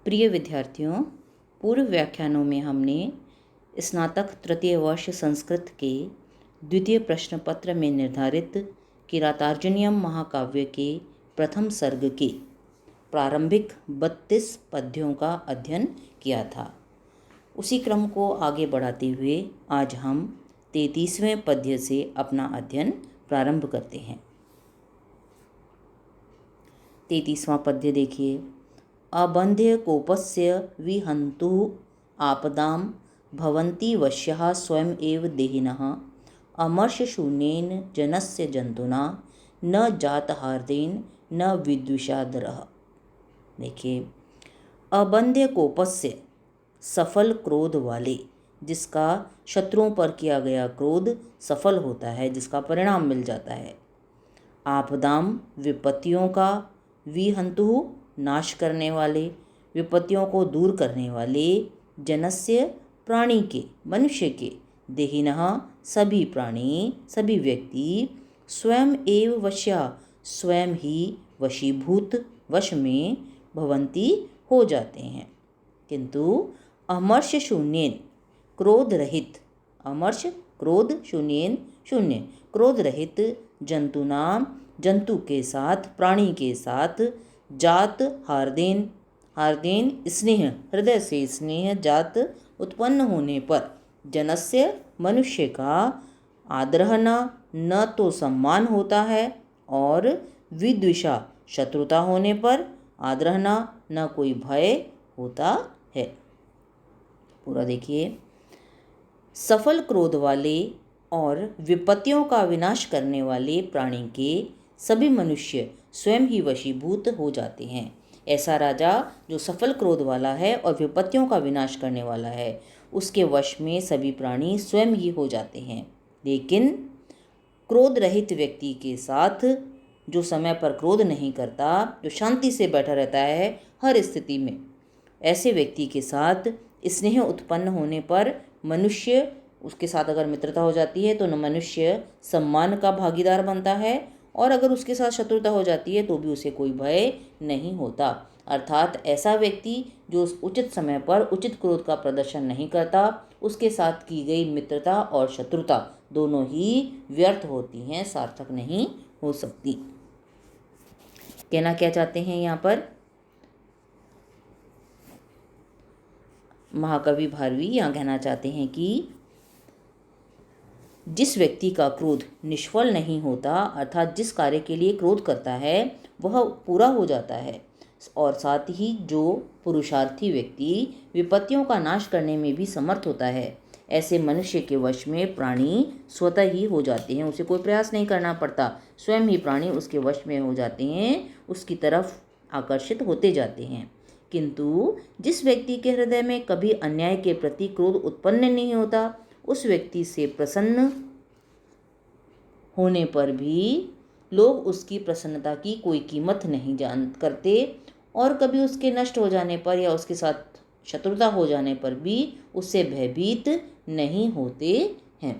प्रिय विद्यार्थियों, पूर्व व्याख्यानों में हमने स्नातक तृतीय वर्ष संस्कृत के द्वितीय प्रश्न पत्र में निर्धारित किरातार्जुनीयम महाकाव्य के प्रथम सर्ग के प्रारंभिक 32 पद्यों का अध्ययन किया था। उसी क्रम को आगे बढ़ाते हुए आज हम 33वें पद्य से अपना अध्ययन प्रारंभ करते हैं। 33वां पद्य देखिए। अबंध्य कोपस्य विहन्तुः आपदां भवन्ति वश्यः स्वयं एव देहिनः अमर्षशून्येन जनस्य जंतुना न जातहार्देन न विद्विषादरः। देखिए, अबंध्य कोपस्य सफल क्रोध वाले, जिसका शत्रुओं पर किया गया क्रोध सफल होता है, जिसका परिणाम मिल जाता है। आपदाम विपत्तियों का, विहन्तुः नाश करने वाले, विपत्तियों को दूर करने वाले, जनस्य प्राणी के, मनुष्य के, देहिनः सभी प्राणी, सभी व्यक्ति, स्वयं एव वश्या स्वयं ही वशीभूत, वश में, भवन्ति हो जाते हैं, किंतु अमर्ष शून्येन क्रोध रहित, अमर्ष क्रोध शून्येन शून्य, क्रोध रहित जंतुनाम जंतु के साथ, प्राणी के साथ, जात हार्देन, हार्देन स्नेह, हृदय से स्नेह, जात उत्पन्न होने पर, जनस्य मनुष्य का, आदरह न तो सम्मान होता है, और विद्विषा शत्रुता होने पर, आदरह न कोई भय होता है। पूरा देखिए। सफल क्रोध वाले और विपत्तियों का विनाश करने वाले प्राणी के सभी मनुष्य स्वयं ही वशीभूत हो जाते हैं। ऐसा राजा जो सफल क्रोध वाला है और विपत्तियों का विनाश करने वाला है, उसके वश में सभी प्राणी स्वयं ही हो जाते हैं। लेकिन क्रोध रहित व्यक्ति के साथ, जो समय पर क्रोध नहीं करता, जो शांति से बैठा रहता है हर स्थिति में, ऐसे व्यक्ति के साथ स्नेह उत्पन्न होने पर मनुष्य, उसके साथ अगर मित्रता हो जाती है तो मनुष्य सम्मान का भागीदार बनता है, और अगर उसके साथ शत्रुता हो जाती है तो भी उसे कोई भय नहीं होता। अर्थात ऐसा व्यक्ति जो उचित समय पर उचित क्रोध का प्रदर्शन नहीं करता, उसके साथ की गई मित्रता और शत्रुता दोनों ही व्यर्थ होती हैं, सार्थक नहीं हो सकती। कहना क्या चाहते हैं यहाँ पर महाकवि भारवी? यहाँ कहना चाहते हैं कि जिस व्यक्ति का क्रोध निष्फल नहीं होता, अर्थात जिस कार्य के लिए क्रोध करता है वह पूरा हो जाता है, और साथ ही जो पुरुषार्थी व्यक्ति विपत्तियों का नाश करने में भी समर्थ होता है, ऐसे मनुष्य के वश में प्राणी स्वतः ही हो जाते हैं। उसे कोई प्रयास नहीं करना पड़ता, स्वयं ही प्राणी उसके वश में हो जाते हैं, उसकी तरफ आकर्षित होते जाते हैं। किंतु जिस व्यक्ति के हृदय में कभी अन्याय के प्रति क्रोध उत्पन्न नहीं होता, उस व्यक्ति से प्रसन्न होने पर भी लोग उसकी प्रसन्नता की कोई कीमत नहीं जान करते, और कभी उसके नष्ट हो जाने पर या उसके साथ शत्रुता हो जाने पर भी उससे भयभीत नहीं होते हैं।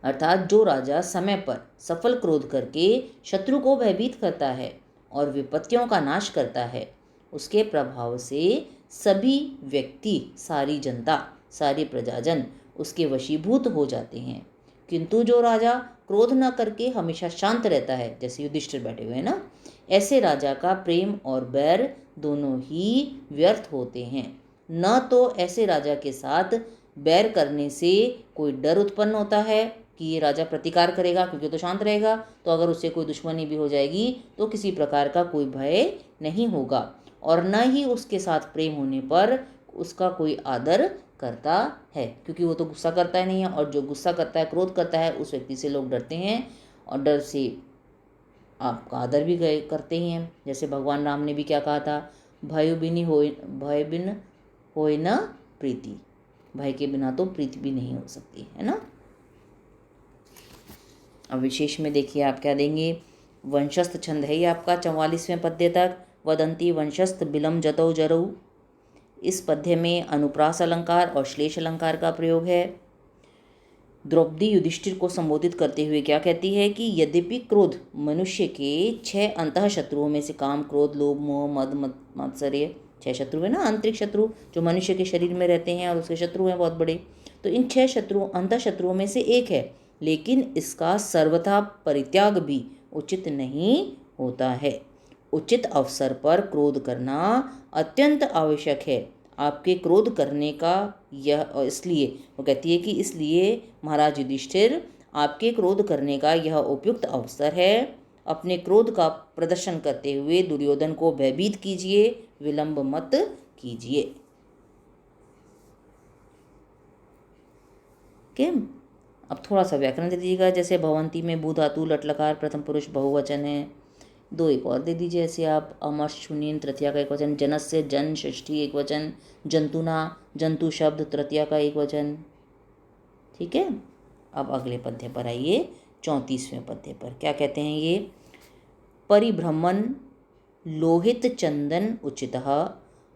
अर्थात जो राजा समय पर सफल क्रोध करके शत्रु को भयभीत करता है और विपत्तियों का नाश करता है, उसके प्रभाव से सभी व्यक्ति, सारी जनता, सारे प्रजाजन उसके वशीभूत हो जाते हैं। किंतु जो राजा क्रोध न करके हमेशा शांत रहता है, जैसे युधिष्ठिर बैठे हुए हैं ना, ऐसे राजा का प्रेम और बैर दोनों ही व्यर्थ होते हैं। न तो ऐसे राजा के साथ बैर करने से कोई डर उत्पन्न होता है कि ये राजा प्रतिकार करेगा, क्योंकि तो शांत रहेगा, तो अगर उससे कोई दुश्मनी भी हो जाएगी तो किसी प्रकार का कोई भय नहीं होगा, और न ही उसके साथ प्रेम होने पर उसका कोई आदर करता है, क्योंकि वो तो गुस्सा करता ही नहीं है, और जो गुस्सा करता है, क्रोध करता है, उस व्यक्ति से लोग डरते हैं, और डर से आपका आदर भी करते ही हैं। जैसे भगवान राम ने भी क्या कहा था, भय बिन होय न प्रीति, भय के बिना तो प्रीति भी नहीं हो सकती है ना। अब विशेष में देखिए आप क्या देंगे। वंशस्थ छंद है ये आपका 44वें पद्य तक। वदंती वंशस्थ बिलम जतौ जरौ, इस पद्य में अनुप्रास अलंकार और श्लेष अलंकार का प्रयोग है। द्रौपदी युधिष्ठिर को संबोधित करते हुए क्या कहती है कि यद्यपि क्रोध मनुष्य के 6 अंतः शत्रुओं में से काम, क्रोध, लोभ, मोह, मद, मात्सर्य 6 शत्रु है ना, आंतरिक शत्रु जो मनुष्य के शरीर में रहते हैं और उसके शत्रु हैं बहुत बड़े। तो इन 6 शत्रुओं अंतः शत्रुओं में से एक है, लेकिन इसका सर्वथा परित्याग भी उचित नहीं होता है। उचित अवसर पर क्रोध करना अत्यंत आवश्यक है। आपके क्रोध करने का यह इसलिए वो कहती है कि इसलिए महाराज युधिष्ठिर, आपके क्रोध करने का यह उपयुक्त अवसर है। अपने क्रोध का प्रदर्शन करते हुए दुर्योधन को भयभीत कीजिए, विलंब मत कीजिए। केम अब थोड़ा सा व्याकरण दे दीजिएगा। जैसे भवंती में भू धातु लट लकार प्रथम पुरुष बहुवचन है। 2 एक और दे दीजिए, ऐसे आप अमर शून्य तृतीया का एक वचन, जनस्य जन षष्ठी एक वचन, जंतुना जंतु शब्द तृतीया का एक वचन। ठीक है, अब अगले पद्य पर आइए, 34वें पद्य पर। क्या कहते हैं ये? परिभ्रमण लोहित चंदन उचितः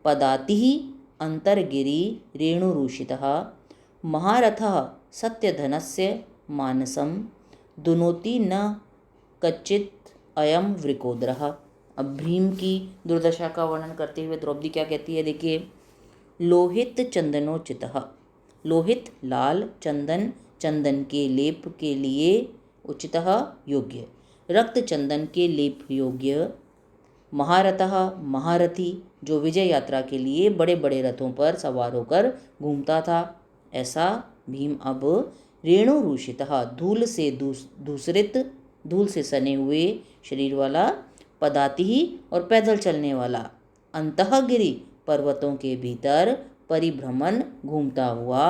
पदातिः अंतर्गिरि रेणुरूषितः महारथः सत्यधनस्य मानसं दुनोति न कच्चित् अयम वृकोदरः। अब भीम की दुर्दशा का वर्णन करते हुए द्रौपदी क्या कहती है? देखिए, लोहित चंदनोचितः, लोहित लाल, चंदन चंदन के लेप के लिए, उचितः योग्य, रक्त चंदन के लेप योग्य, महारथः महारथी जो विजय यात्रा के लिए बड़े बड़े रथों पर सवार होकर घूमता था, ऐसा भीम अब रेणुरूषितः धूल से दूसरित, धूल से सने हुए शरीर वाला, पदाति ही और पैदल चलने वाला, अंतःगिरि पर्वतों के भीतर परिभ्रमण घूमता हुआ,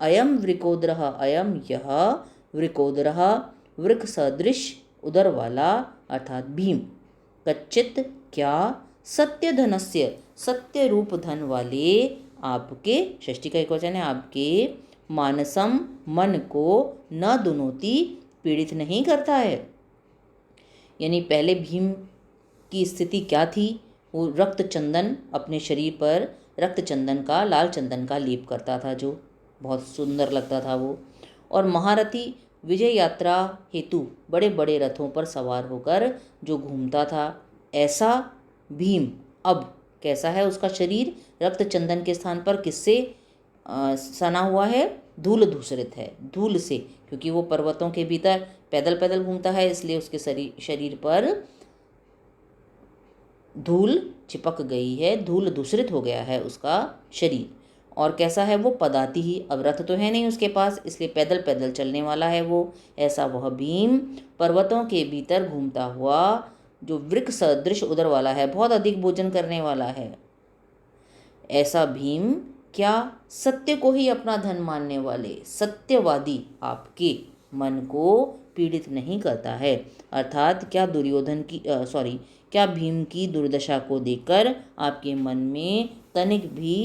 अयम वृकोदरः, अयम यह, वृकोदरः वृक सदृश उदर वाला अर्थात भीम, कच्चित क्या, सत्य धनस्य सत्य रूप धन वाले, आपके, षष्ठी का एक वचन है, आपके, मानसम मन को, न दुनोति पीड़ित नहीं करता है। यानी पहले भीम की स्थिति क्या थी? वो रक्त चंदन अपने शरीर पर, रक्त चंदन का, लाल चंदन का लेप करता था, जो बहुत सुंदर लगता था वो, और महारथी विजय यात्रा हेतु बड़े बड़े रथों पर सवार होकर जो घूमता था, ऐसा भीम अब कैसा है? उसका शरीर रक्त चंदन के स्थान पर किससे सना हुआ है? धूल धूसरित है, धूल से, क्योंकि वो पर्वतों के भीतर पैदल पैदल घूमता है, इसलिए उसके शरीर पर धूल चिपक गई है, धूल दूषित हो गया है उसका शरीर। और कैसा है वो? पदाति ही, अब रथ तो है नहीं उसके पास, इसलिए पैदल पैदल चलने वाला है वो, ऐसा वह भीम पर्वतों के भीतर घूमता हुआ, जो वृक सदृश उदर वाला है, बहुत अधिक भोजन करने वाला है, ऐसा भीम क्या सत्य को ही अपना धन मानने वाले सत्यवादी आपके मन को पीड़ित नहीं करता है। अर्थात क्या दुर्योधन की क्या भीम की दुर्दशा को देखकर आपके मन में तनिक भी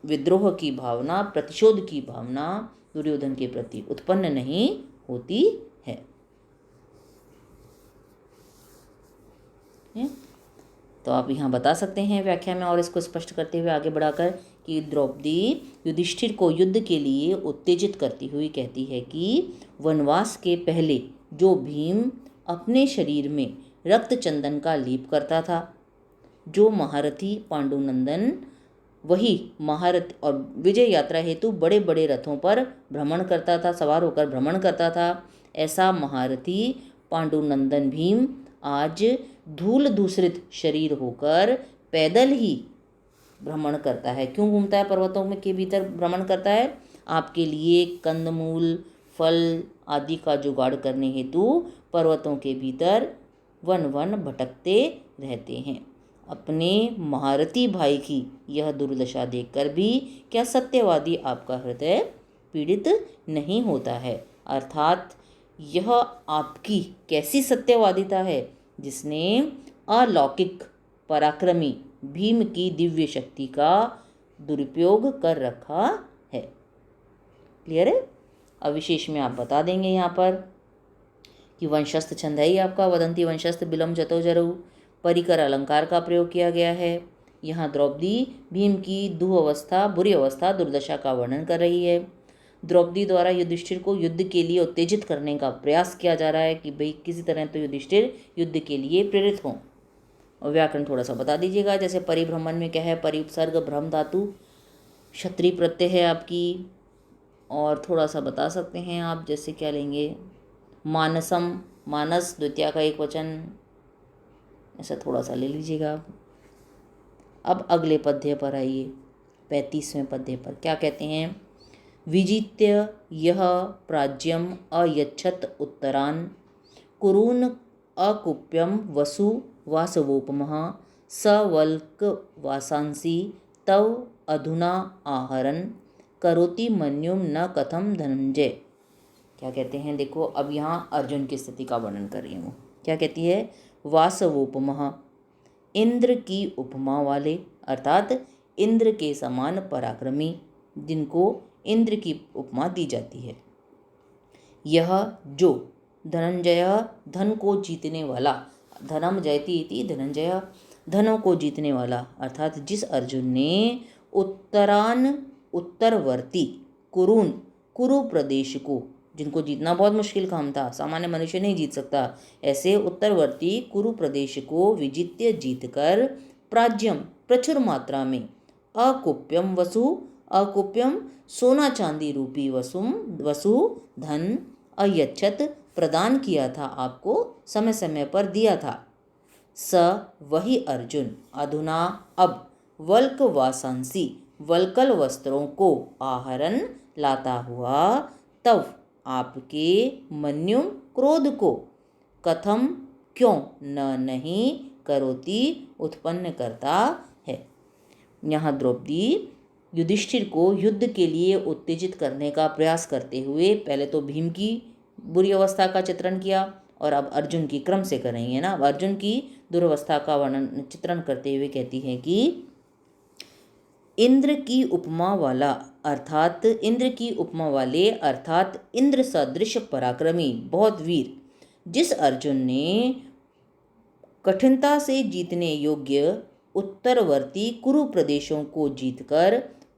विद्रोह की भावना, प्रतिशोध की भावना दुर्योधन के प्रति उत्पन्न नहीं होती है। तो आप यहाँ बता सकते हैं व्याख्या में, और इसको स्पष्ट करते हुए आगे बढ़ाकर कि द्रौपदी युधिष्ठिर को युद्ध के लिए उत्तेजित करती हुई कहती है कि वनवास के पहले जो भीम अपने शरीर में रक्त चंदन का लेप करता था, जो महारथी पांडुनंदन वही महारथ और विजय यात्रा हेतु बड़े बड़े रथों पर भ्रमण करता था, सवार होकर भ्रमण करता था, ऐसा महारथी पांडुनंदन भीम आज धूल दूषित शरीर होकर पैदल ही भ्रमण करता है। क्यों घूमता है? पर्वतों में के भीतर भ्रमण करता है आपके लिए कंदमूल, फल आदि का जुगाड़ करने हेतु पर्वतों के भीतर वन वन भटकते रहते हैं। अपने महारथी भाई की यह दुर्दशा देखकर भी क्या सत्यवादी आपका हृदय पीड़ित नहीं होता है? अर्थात यह आपकी कैसी सत्यवादिता है जिसने अलौकिक पराक्रमी भीम की दिव्य शक्ति का दुरुपयोग कर रखा है। क्लियर है? अब विशेष में आप बता देंगे यहाँ पर कि वंशस्थ छंद है ही आपका, वदंती वंशस्थ बिलम जतो जरऊ, परिकर अलंकार का प्रयोग किया गया है। यहाँ द्रौपदी भीम की दुअवस्था, बुरी अवस्था, दुर्दशा का वर्णन कर रही है। द्रौपदी द्वारा युधिष्ठिर को युद्ध के लिए उत्तेजित करने का प्रयास किया जा रहा है कि भाई किसी तरह तो युधिष्ठिर युद्ध के लिए प्रेरित हों। और व्याकरण थोड़ा सा बता दीजिएगा। जैसे परिभ्रमण में क्या है, परि उपसर्ग भ्रम धातु, क्षत्रिय प्रत्यय है आपकी। और थोड़ा सा बता सकते हैं आप, जैसे क्या लेंगे, मानसम, मानस द्वितीया का एक वचन, ऐसा थोड़ा सा ले लीजिएगा आप। अब अगले पद्य पर आइए, 35वें पद्य पर क्या कहते हैं। विजित्य यह प्राज्यम अयच्छत उत्तरान कुरून अकुप्यम वसु वासवोपमः सवल्क वासांसी तव अधुना आहरन करोति मन्युम न कथम धनंजय। क्या कहते हैं, देखो अब यहाँ अर्जुन की स्थिति का वर्णन कर रही हूँ। क्या कहती है, वासवोपमः, इंद्र की उपमा वाले, अर्थात इंद्र के समान पराक्रमी, जिनको इंद्र की उपमा दी जाती है। यह जो, धनंजय धन को जीतने वाला, धनम जयति इति धनंजय, धनों को जीतने वाला, अर्थात जिस अर्जुन ने उत्तरान, उत्तरवर्ती, कुरुन, कुरु प्रदेश को, जिनको जीतना बहुत मुश्किल काम था, सामान्य मनुष्य नहीं जीत सकता, ऐसे उत्तरवर्ती कुरु प्रदेश को विजित्य जीतकर प्राज्यम, प्रचुर मात्रा में, अकुप्यम वसु, अकुप्यम सोना चांदी रूपी, वसु धन, अयच्छत प्रदान किया था, आपको समय समय पर दिया था। स वही अर्जुन, अधुना अब, वल्क वासांसी, वल्कल वस्त्रों को, आहरण लाता हुआ, तव आपके, मन्युम क्रोध को, कथम क्यों, न नहीं, करोति उत्पन्न करता है। यहाँ द्रौपदी युधिष्ठिर को युद्ध के लिए उत्तेजित करने का प्रयास करते हुए पहले तो भीम की बुरी अवस्था का चित्रण किया और अब अर्जुन की क्रम से कर रही है ना। अब अर्जुन की दुर्वस्था का वर्णन चित्रण करते हुए कहती है कि इंद्र की उपमा वाला, अर्थात इंद्र की उपमा वाले, अर्थात इंद्र सदृश पराक्रमी, बहुत वीर, जिस अर्जुन ने कठिनता से जीतने योग्य उत्तरवर्ती कुरु प्रदेशों को जीतकर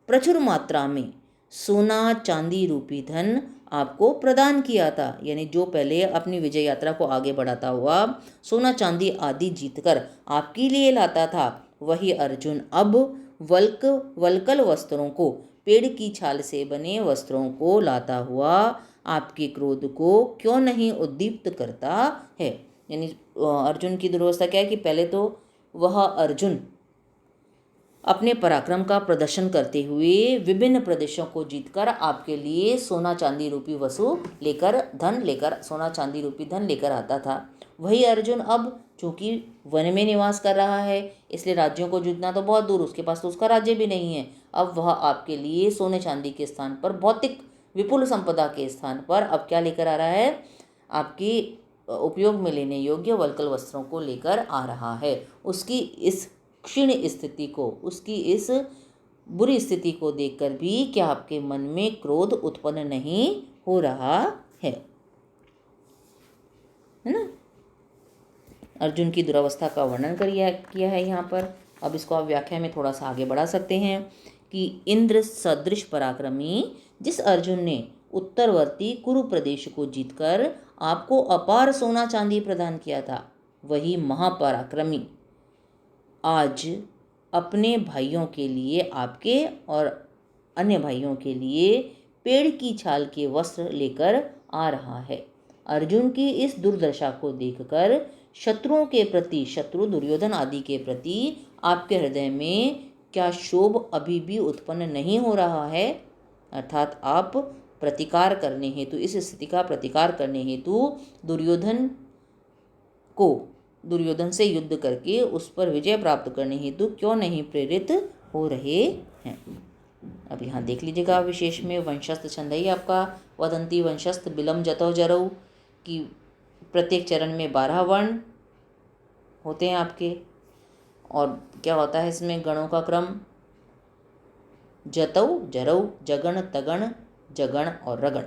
प्रचुर मात्रा में सोना चांदी रूपी धन आपको प्रदान किया था, यानी जो पहले अपनी विजय यात्रा को आगे बढ़ाता हुआ सोना चांदी आदि जीतकर आपके लिए लाता था, वही अर्जुन अब वल्कल वस्त्रों को, पेड़ की छाल से बने वस्त्रों को लाता हुआ आपके क्रोध को क्यों नहीं उद्दीप्त करता है। यानी अर्जुन की दुर्वस्था क्या है कि पहले तो वह अर्जुन अपने पराक्रम का प्रदर्शन करते हुए विभिन्न प्रदेशों को जीतकर आपके लिए सोना चांदी रूपी वस्तु लेकर सोना चांदी रूपी धन लेकर आता था। वही अर्जुन अब चूंकि वन में निवास कर रहा है, इसलिए राज्यों को जीतना तो बहुत दूर, उसके पास तो उसका राज्य भी नहीं है। अब वह आपके लिए सोने चांदी के स्थान पर, भौतिक विपुल संपदा के स्थान पर अब क्या लेकर आ रहा है, आपकी उपयोग में लेने योग्य वल्कल वस्त्रों को लेकर आ रहा है। उसकी इस क्षीण स्थिति को, उसकी इस बुरी स्थिति को देखकर भी क्या आपके मन में क्रोध उत्पन्न नहीं हो रहा है ना। अर्जुन की दुरावस्था का वर्णन किया है यहाँ पर। अब इसको आप व्याख्या में थोड़ा सा आगे बढ़ा सकते हैं कि इंद्र सदृश पराक्रमी, जिस अर्जुन ने उत्तरवर्ती कुरु प्रदेश को जीतकर आपको अपार सोना चांदी प्रदान किया था, वही महापराक्रमी आज अपने भाइयों के लिए, आपके और अन्य भाइयों के लिए पेड़ की छाल के वस्त्र लेकर आ रहा है। अर्जुन की इस दुर्दशा को देखकर शत्रुओं के प्रति, शत्रु दुर्योधन आदि के प्रति आपके हृदय में क्या शोभ अभी भी उत्पन्न नहीं हो रहा है, अर्थात आप प्रतिकार करने हेतु, इस स्थिति का प्रतिकार करने हेतु दुर्योधन से युद्ध करके उस पर विजय प्राप्त करने हेतु क्यों नहीं प्रेरित हो रहे हैं। अब यहाँ देख लीजिएगा विशेष में वंशस्थ छंद है आपका, वदंती वंशस्थ बिलम जतौ जरौ, कि प्रत्येक चरण में 12 वर्ण होते हैं आपके। और क्या होता है इसमें गणों का क्रम, जतौ जरौ, जगण तगण, जगण और रगण।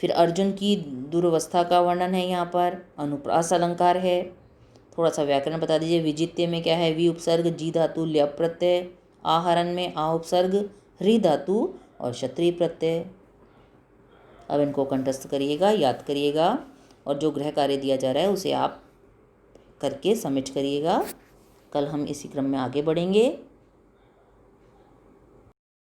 फिर अर्जुन की दुर्वस्था का वर्णन है यहाँ पर, अनुप्रास अलंकार है। थोड़ा सा व्याकरण बता दीजिए। विजित्य में क्या है, वी उपसर्ग, जी धातु, ल्यप प्रत्यय, आहरण में आ उपसर्ग, ह्री धातु और क्षत्रिय प्रत्यय। अब इनको कंठस्थ करिएगा, याद करिएगा, और जो गृह कार्य दिया जा रहा है उसे आप करके सबमिट करिएगा। कल हम इसी क्रम में आगे बढ़ेंगे।